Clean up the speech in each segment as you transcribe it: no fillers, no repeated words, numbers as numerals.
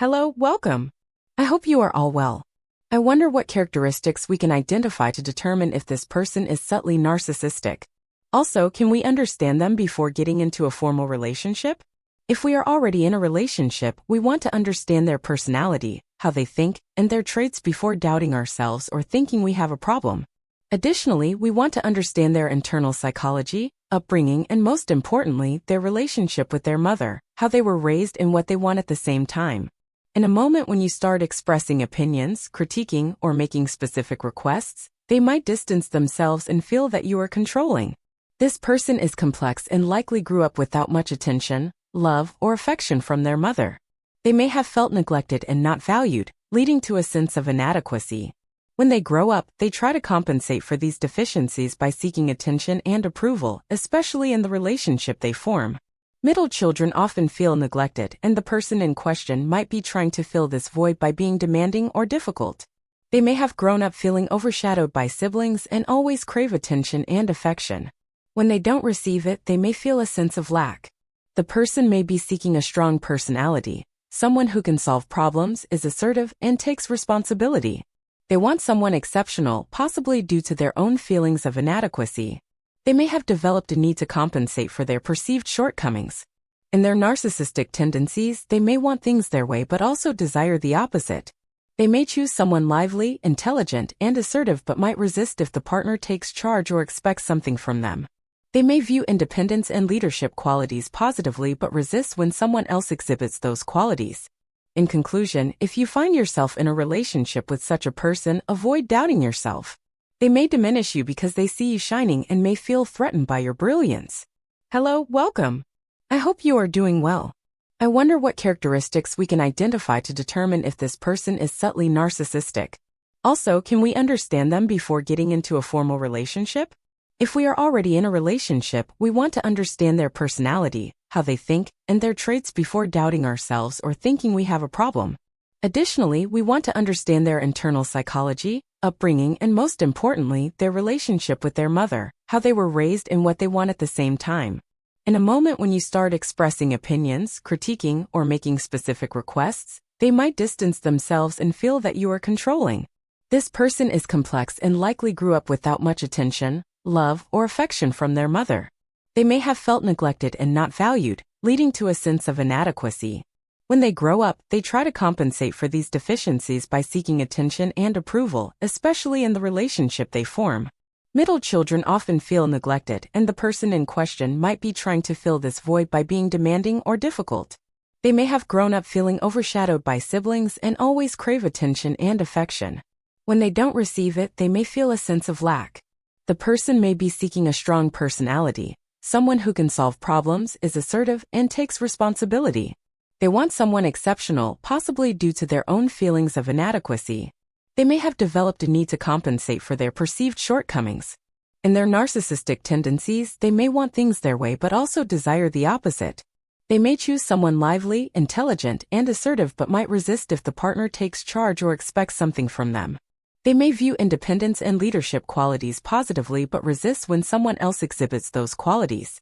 Hello, welcome. I hope you are all well. I wonder what characteristics we can identify to determine if this person is subtly narcissistic. Also, can we understand them before getting into a formal relationship? If we are already in a relationship, we want to understand their personality, how they think, and their traits before doubting ourselves or thinking we have a problem. Additionally, we want to understand their internal psychology, upbringing, and most importantly, their relationship with their mother, how they were raised and what they want at the same time. In a moment when you start expressing opinions, critiquing, or making specific requests, they might distance themselves and feel that you are controlling. This person is complex and likely grew up without much attention, love, or affection from their mother. They may have felt neglected and not valued, leading to a sense of inadequacy. When they grow up, they try to compensate for these deficiencies by seeking attention and approval, especially in the relationship they form. Middle children often feel neglected, and the person in question might be trying to fill this void by being demanding or difficult. They may have grown up feeling overshadowed by siblings and always crave attention and affection. When they don't receive it, they may feel a sense of lack. The person may be seeking a strong personality, someone who can solve problems, is assertive, and takes responsibility. They want someone exceptional, possibly due to their own feelings of inadequacy. They may have developed a need to compensate for their perceived shortcomings. In their narcissistic tendencies, they may want things their way but also desire the opposite. They may choose someone lively, intelligent, and assertive but might resist if the partner takes charge or expects something from them. They may view independence and leadership qualities positively but resist when someone else exhibits those qualities. In conclusion, if you find yourself in a relationship with such a person, avoid doubting yourself. They may diminish you because they see you shining and may feel threatened by your brilliance. Hello, welcome. I hope you are doing well. I wonder what characteristics we can identify to determine if this person is subtly narcissistic. Also, can we understand them before getting into a formal relationship? If we are already in a relationship, we want to understand their personality, how they think, and their traits before doubting ourselves or thinking we have a problem. Additionally, we want to understand their internal psychology, upbringing, and most importantly, their relationship with their mother, how they were raised and what they want at the same time. In a moment when you start expressing opinions, critiquing, or making specific requests, they might distance themselves and feel that you are controlling. This person is complex and likely grew up without much attention, love, or affection from their mother. They may have felt neglected and not valued, leading to a sense of inadequacy. When they grow up, they try to compensate for these deficiencies by seeking attention and approval, especially in the relationship they form. Middle children often feel neglected, and the person in question might be trying to fill this void by being demanding or difficult. They may have grown up feeling overshadowed by siblings and always crave attention and affection. When they don't receive it, they may feel a sense of lack. The person may be seeking a strong personality, someone who can solve problems, is assertive, and takes responsibility. They want someone exceptional, possibly due to their own feelings of inadequacy. They may have developed a need to compensate for their perceived shortcomings. In their narcissistic tendencies, they may want things their way but also desire the opposite. They may choose someone lively, intelligent, and assertive but might resist if the partner takes charge or expects something from them. They may view independence and leadership qualities positively but resist when someone else exhibits those qualities.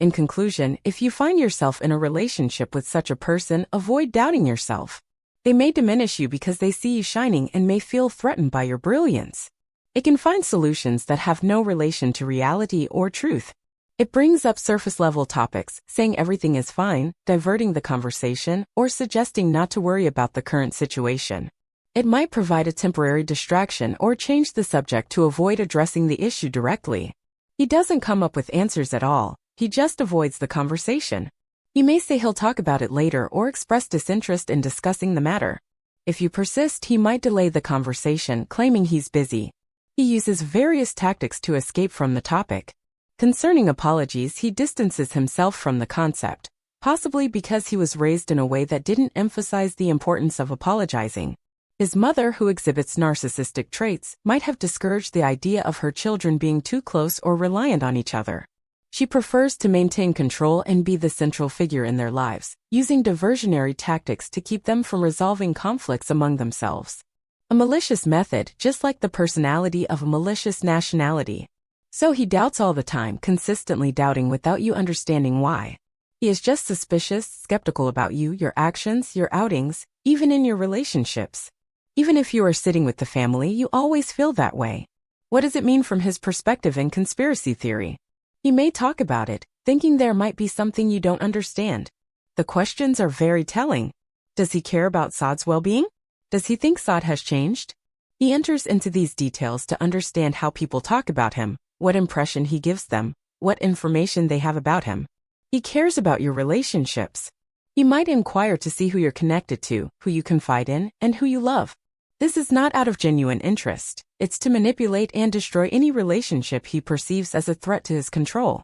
In conclusion, if you find yourself in a relationship with such a person, avoid doubting yourself. They may diminish you because they see you shining and may feel threatened by your brilliance. It can find solutions that have no relation to reality or truth. It brings up surface-level topics, saying everything is fine, diverting the conversation, or suggesting not to worry about the current situation. It might provide a temporary distraction or change the subject to avoid addressing the issue directly. He doesn't come up with answers at all, he just avoids the conversation. He may say he'll talk about it later or express disinterest in discussing the matter. If you persist, he might delay the conversation, claiming he's busy. He uses various tactics to escape from the topic. Concerning apologies, he distances himself from the concept, possibly because he was raised in a way that didn't emphasize the importance of apologizing. His mother, who exhibits narcissistic traits, might have discouraged the idea of her children being too close or reliant on each other. She prefers to maintain control and be the central figure in their lives, using diversionary tactics to keep them from resolving conflicts among themselves. A malicious method, just like the personality of a malicious nationality. So he doubts all the time, consistently doubting without you understanding why. He is just suspicious, skeptical about you, your actions, your outings, even in your relationships. Even if you are sitting with the family, you always feel that way. What does it mean from his perspective in conspiracy theory? He may talk about it, thinking there might be something you don't understand. The questions are very telling. Does he care about Saad's well-being? Does he think Saad has changed? He enters into these details to understand how people talk about him, what impression he gives them, what information they have about him. He cares about your relationships. He might inquire to see who you're connected to, who you confide in, and who you love. This is not out of genuine interest. It's to manipulate and destroy any relationship he perceives as a threat to his control.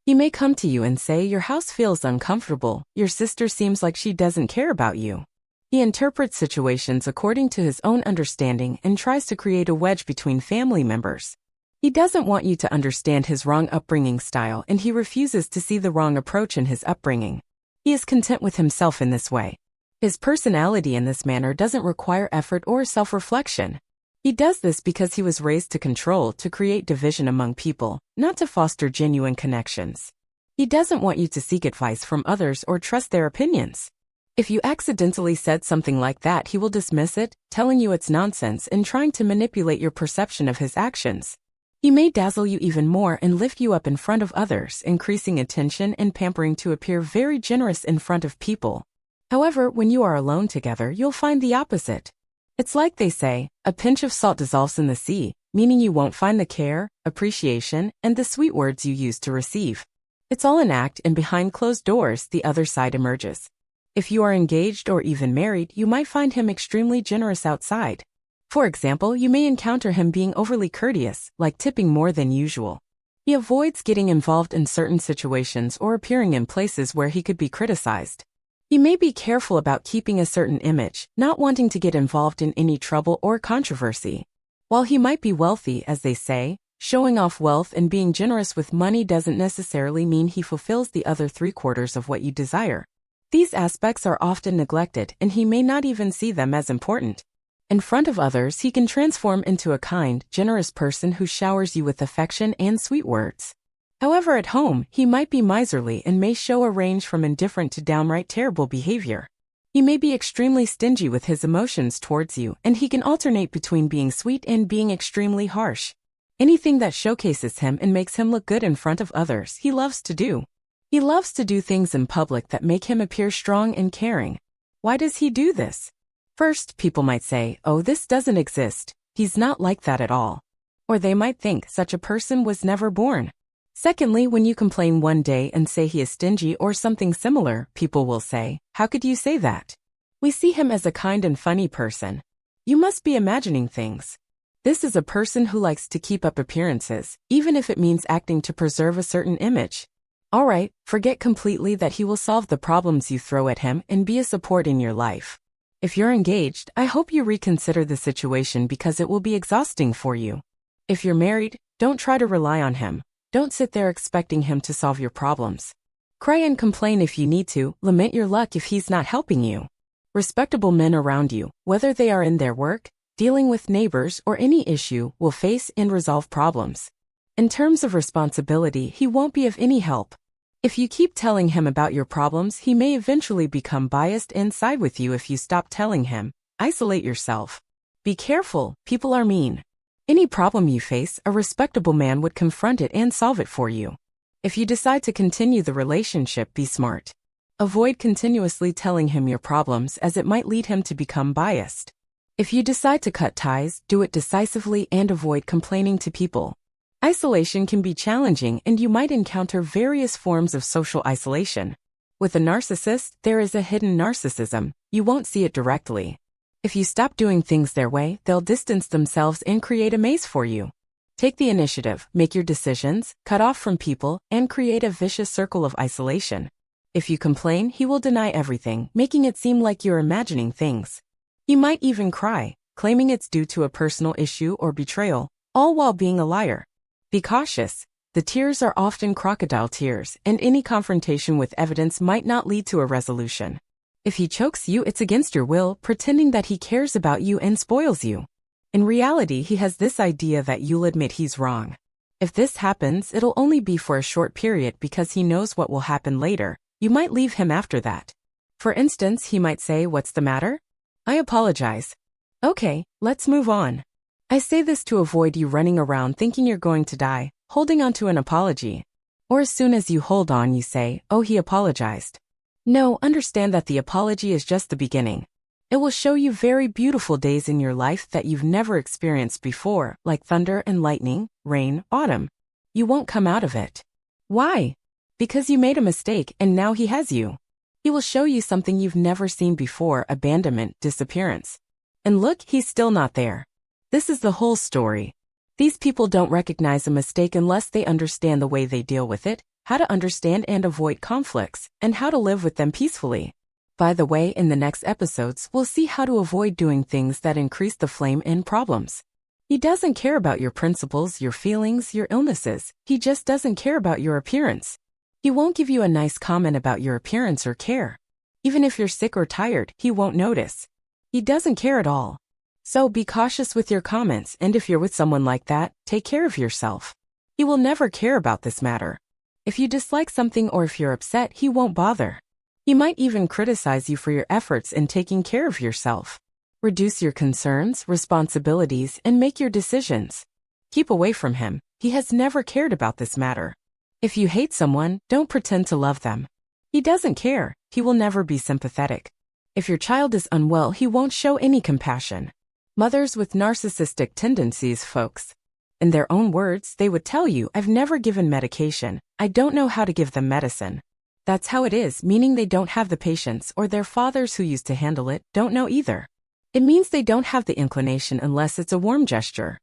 He may come to you and say your house feels uncomfortable, your sister seems like she doesn't care about you. He interprets situations according to his own understanding and tries to create a wedge between family members. He doesn't want you to understand his wrong upbringing style, and he refuses to see the wrong approach in his upbringing. He is content with himself in this way. His personality in this manner doesn't require effort or self-reflection. He does this because he was raised to control, to create division among people, not to foster genuine connections. He doesn't want you to seek advice from others or trust their opinions. If you accidentally said something like that, he will dismiss it, telling you it's nonsense and trying to manipulate your perception of his actions. He may dazzle you even more and lift you up in front of others, increasing attention and pampering to appear very generous in front of people. However, when you are alone together, you'll find the opposite. It's like they say, a pinch of salt dissolves in the sea, meaning you won't find the care, appreciation, and the sweet words you used to receive. It's all an act, and behind closed doors, the other side emerges. If you are engaged or even married, you might find him extremely generous outside. For example, you may encounter him being overly courteous, like tipping more than usual. He avoids getting involved in certain situations or appearing in places where he could be criticized. He may be careful about keeping a certain image, not wanting to get involved in any trouble or controversy. While he might be wealthy, as they say, showing off wealth and being generous with money doesn't necessarily mean he fulfills the other 3/4 of what you desire. These aspects are often neglected, and he may not even see them as important. In front of others, he can transform into a kind, generous person who showers you with affection and sweet words. However, at home, he might be miserly and may show a range from indifferent to downright terrible behavior. He may be extremely stingy with his emotions towards you, and he can alternate between being sweet and being extremely harsh. Anything that showcases him and makes him look good in front of others, he loves to do. He loves to do things in public that make him appear strong and caring. Why does he do this? First, people might say, oh, this doesn't exist. He's not like that at all. Or they might think such a person was never born. Secondly, when you complain one day and say he is stingy or something similar, people will say, how could you say that? We see him as a kind and funny person. You must be imagining things. This is a person who likes to keep up appearances, even if it means acting to preserve a certain image. All right, forget completely that he will solve the problems you throw at him and be a support in your life. If you're engaged, I hope you reconsider the situation because it will be exhausting for you. If you're married, don't try to rely on him. Don't sit there expecting him to solve your problems. Cry and complain if you need to, lament your luck if he's not helping you. Respectable men around you, whether they are in their work, dealing with neighbors, or any issue, will face and resolve problems. In terms of responsibility, he won't be of any help. If you keep telling him about your problems, he may eventually become biased and side with you if you stop telling him. Isolate yourself. Be careful, people are mean. Any problem you face, a respectable man would confront it and solve it for you. If you decide to continue the relationship, be smart. Avoid continuously telling him your problems as it might lead him to become biased. If you decide to cut ties, do it decisively and avoid complaining to people. Isolation can be challenging and you might encounter various forms of social isolation. With a narcissist, there is a hidden narcissism. You won't see it directly. If you stop doing things their way, they'll distance themselves and create a maze for you. Take the initiative, make your decisions, cut off from people, and create a vicious circle of isolation. If you complain, he will deny everything, making it seem like you're imagining things. He might even cry, claiming it's due to a personal issue or betrayal, all while being a liar. Be cautious. The tears are often crocodile tears, and any confrontation with evidence might not lead to a resolution. If he chokes you, it's against your will, pretending that he cares about you and spoils you. In reality, he has this idea that you'll admit he's wrong. If this happens, it'll only be for a short period because he knows what will happen later. You might leave him after that. For instance, he might say, "What's the matter? I apologize. Okay, let's move on. I say this to avoid you running around thinking you're going to die, holding on to an apology. Or as soon as you hold on, you say, oh, he apologized. No, understand that the apology is just the beginning. It will show you very beautiful days in your life that you've never experienced before, like thunder and lightning, rain, autumn. You won't come out of it. Why? Because you made a mistake and now he has you. He will show you something you've never seen before, abandonment, disappearance. And look, he's still not there. This is the whole story. These people don't recognize a mistake unless they understand the way they deal with it, how to understand and avoid conflicts, and how to live with them peacefully. By the way, in the next episodes, we'll see how to avoid doing things that increase the flame and problems. He doesn't care about your principles, your feelings, your illnesses. He just doesn't care about your appearance. He won't give you a nice comment about your appearance or care. Even if you're sick or tired, he won't notice. He doesn't care at all. So be cautious with your comments, and if you're with someone like that, take care of yourself. He will never care about this matter. If you dislike something or if you're upset, he won't bother. He might even criticize you for your efforts in taking care of yourself. Reduce your concerns, responsibilities, and make your decisions. Keep away from him. He has never cared about this matter. If you hate someone, don't pretend to love them. He doesn't care. He will never be sympathetic. If your child is unwell, he won't show any compassion. Mothers with narcissistic tendencies, folks. In their own words, they would tell you, I've never given medication. I don't know how to give them medicine. That's how it is, meaning they don't have the patience, or their fathers who used to handle it don't know either. It means they don't have the inclination unless it's a warm gesture.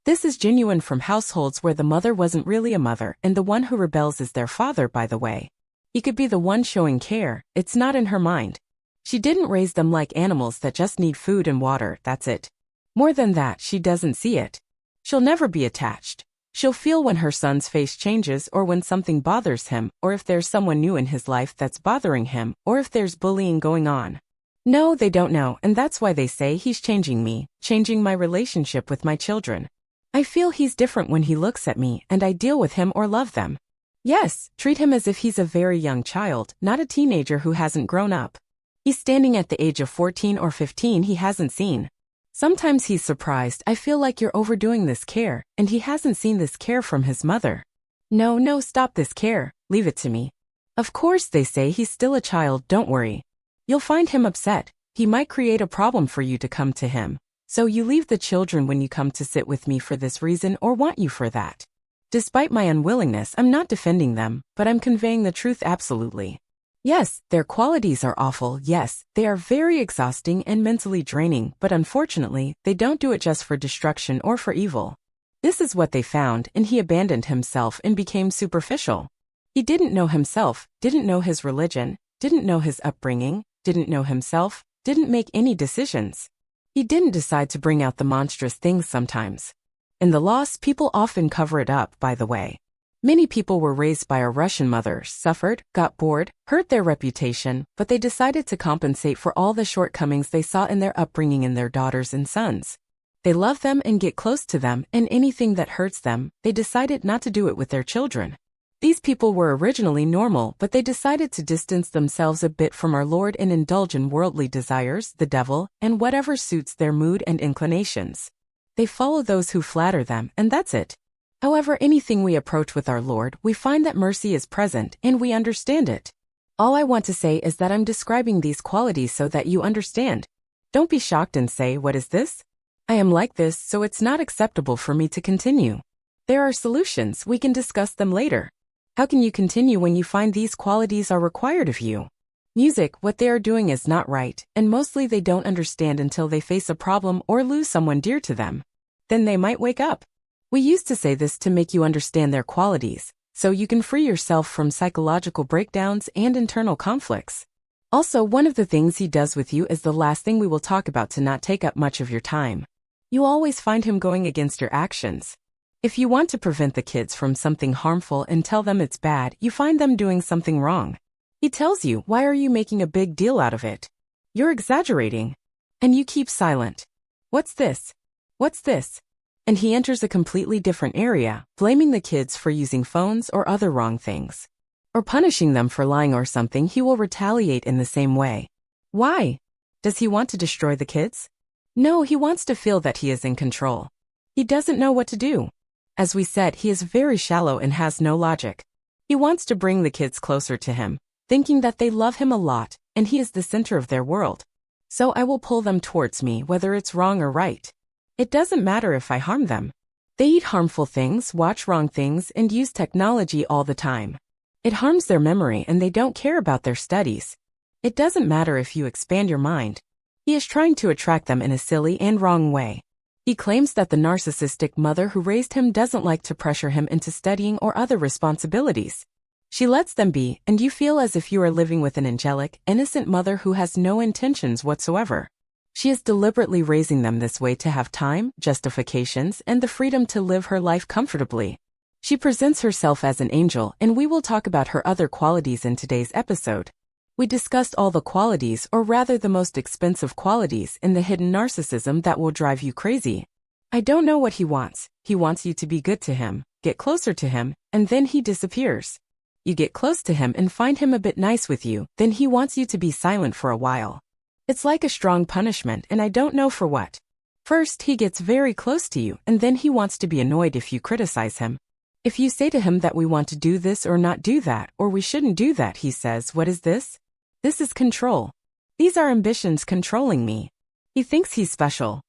This is genuine from households where the mother wasn't really a mother, and the one who rebels is their father, by the way. He could be the one showing care, it's not in her mind. She didn't raise them like animals that just need food and water, that's it. More than that, she doesn't see it. She'll never be attached. She'll feel when her son's face changes or when something bothers him, or if there's someone new in his life that's bothering him, or if there's bullying going on. No, they don't know, and that's why they say he's changing me, changing my relationship with my children. I feel he's different when he looks at me, and I deal with him or love them. Yes, treat him as if he's a very young child, not a teenager who hasn't grown up. He's standing at the age of 14 or 15 he hasn't seen. Sometimes he's surprised, I feel like you're overdoing this care, and he hasn't seen this care from his mother. No, stop this care, leave it to me. Of course they say he's still a child, don't worry. You'll find him upset, he might create a problem for you to come to him. So you leave the children when you come to sit with me for this reason or want you for that. Despite my unwillingness, I'm not defending them, but I'm conveying the truth absolutely. Yes, their qualities are awful, yes, they are very exhausting and mentally draining, but unfortunately, they don't do it just for destruction or for evil. This is what they found, and he abandoned himself and became superficial. He didn't know himself, didn't know his religion, didn't know his upbringing, didn't know himself, didn't make any decisions. He didn't decide to bring out the monstrous things sometimes. In the loss, people often cover it up, by the way. Many people were raised by a Russian mother, suffered, got bored, hurt their reputation, but they decided to compensate for all the shortcomings they saw in their upbringing in their daughters and sons. They love them and get close to them, and anything that hurts them, they decided not to do it with their children. These people were originally normal, but they decided to distance themselves a bit from our Lord and indulge in worldly desires, the devil, and whatever suits their mood and inclinations. They follow those who flatter them, and that's it. However, anything we approach with our Lord, we find that mercy is present, and we understand it. All I want to say is that I'm describing these qualities so that you understand. Don't be shocked and say, what is this? I am like this, so it's not acceptable for me to continue. There are solutions, we can discuss them later. How can you continue when you find these qualities are required of you? Music, what they are doing is not right, and mostly they don't understand until they face a problem or lose someone dear to them. Then they might wake up. We used to say this to make you understand their qualities, so you can free yourself from psychological breakdowns and internal conflicts. Also, one of the things he does with you is the last thing we will talk about to not take up much of your time. You always find him going against your actions. If you want to prevent the kids from something harmful and tell them it's bad, you find them doing something wrong. He tells you, why are you making a big deal out of it? You're exaggerating. And you keep silent. What's this? What's this? And he enters a completely different area, blaming the kids for using phones or other wrong things. Or punishing them for lying or something. He will retaliate in the same way. Why? Does he want to destroy the kids? No, he wants to feel that he is in control. He doesn't know what to do. As we said, he is very shallow and has no logic. He wants to bring the kids closer to him, thinking that they love him a lot, and he is the center of their world. So I will pull them towards me whether it's wrong or right. It doesn't matter if I harm them. They eat harmful things, watch wrong things, and use technology all the time. It harms their memory and they don't care about their studies. It doesn't matter if you expand your mind. He is trying to attract them in a silly and wrong way. He claims that the narcissistic mother who raised him doesn't like to pressure him into studying or other responsibilities. She lets them be, and you feel as if you are living with an angelic, innocent mother who has no intentions whatsoever. She is deliberately raising them this way to have time, justifications, and the freedom to live her life comfortably. She presents herself as an angel, and we will talk about her other qualities in today's episode. We discussed all the qualities, or rather the most expensive qualities, in the hidden narcissism that will drive you crazy. I don't know what he wants. He wants you to be good to him, get closer to him, and then he disappears. You get close to him and find him a bit nice with you, then he wants you to be silent for a while. It's like a strong punishment, and I don't know for what. First, he gets very close to you, and then he wants to be annoyed if you criticize him. If you say to him that we want to do this or not do that, or we shouldn't do that, he says, "What is this?" This is control. These are ambitions controlling me. He thinks he's special.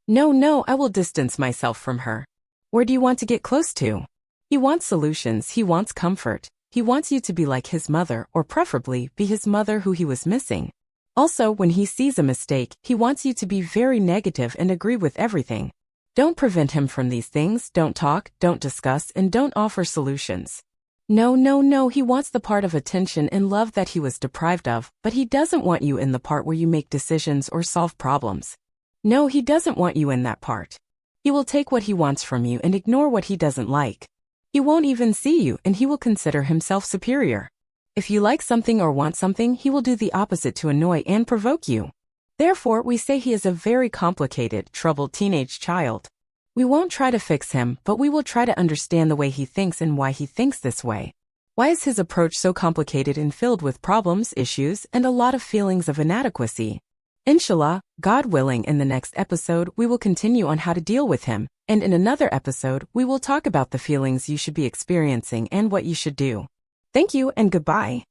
No, I will distance myself from her. Where do you want to get close to? He wants solutions, he wants comfort. He wants you to be like his mother, or preferably be his mother who he was missing. Also, when he sees a mistake, he wants you to be very negative and agree with everything. Don't prevent him from these things, don't talk, don't discuss, and don't offer solutions. No, he wants the part of attention and love that he was deprived of, but he doesn't want you in the part where you make decisions or solve problems. No, he doesn't want you in that part. He will take what he wants from you and ignore what he doesn't like. He won't even see you, and he will consider himself superior. If you like something or want something, he will do the opposite to annoy and provoke you. Therefore, we say he is a very complicated, troubled teenage child. We won't try to fix him, but we will try to understand the way he thinks and why he thinks this way. Why is his approach so complicated and filled with problems, issues, and a lot of feelings of inadequacy? Inshallah, God willing, in the next episode, we will continue on how to deal with him, and in another episode, we will talk about the feelings you should be experiencing and what you should do. Thank you and goodbye.